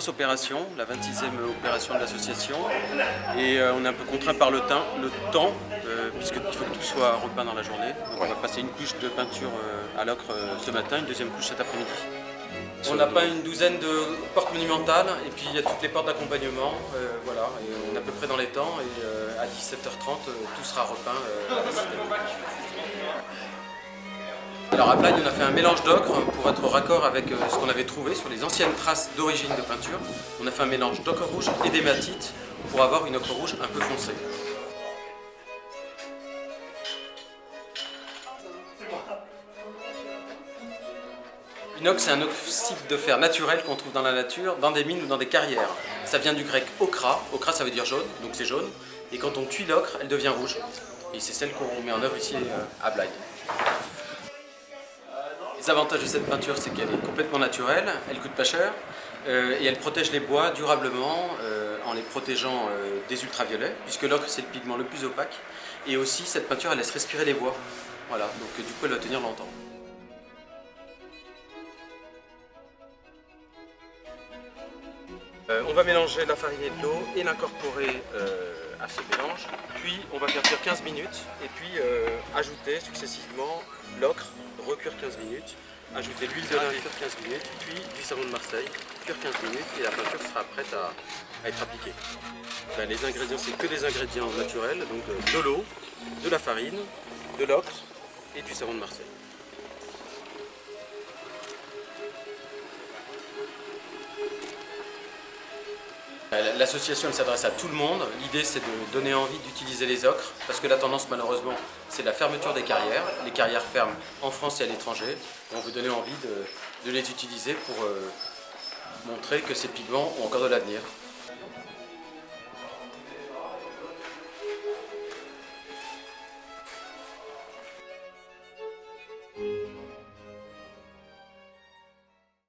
grosse opération, la 26e opération de l'association. Et on est un peu contraint par le temps puisqu'il faut que tout soit repeint dans la journée. Donc on va passer une couche de peinture à l'ocre ce matin, une deuxième couche cet après-midi. On a peint une douzaine de portes monumentales et puis il y a toutes les portes d'accompagnement. Voilà, et on est à peu près dans les temps et à 17h30 tout sera repeint. Alors à Blagne, on a fait un mélange d'ocre pour être raccord avec ce qu'on avait trouvé sur les anciennes traces d'origine de peinture. On a fait un mélange d'ocre rouge et d'hématite pour avoir une ocre rouge un peu foncée. L'inox, c'est un oxyde de fer naturel qu'on trouve dans la nature, dans des mines ou dans des carrières. Ça vient du grec okra, okra ça veut dire jaune, donc c'est jaune. Et quand on cuit l'ocre, elle devient rouge. Et c'est celle qu'on met en œuvre ici à Blagne. Les avantages de cette peinture, c'est qu'elle est complètement naturelle, elle coûte pas cher et elle protège les bois durablement en les protégeant des ultraviolets, puisque l'ocre c'est le pigment le plus opaque. Et aussi, cette peinture elle laisse respirer les bois. Voilà, donc du coup elle va tenir longtemps. On va mélanger la farine et de l'eau et l'incorporer à ce mélange. Puis on va faire cuire 15 minutes et puis ajouter successivement l'ocre, recuire 15 minutes, ajouter l'huile de lin, cuire 15 minutes, puis du savon de Marseille, cuire 15 minutes et la peinture sera prête à être appliquée. Les ingrédients, c'est que des ingrédients naturels, donc de l'eau, de la farine, de l'ocre et du savon de Marseille. L'association s'adresse à tout le monde. L'idée c'est de donner envie d'utiliser les ocres parce que la tendance malheureusement c'est la fermeture des carrières. Les carrières ferment en France et à l'étranger. On veut donner envie de les utiliser pour montrer que ces pigments ont encore de l'avenir.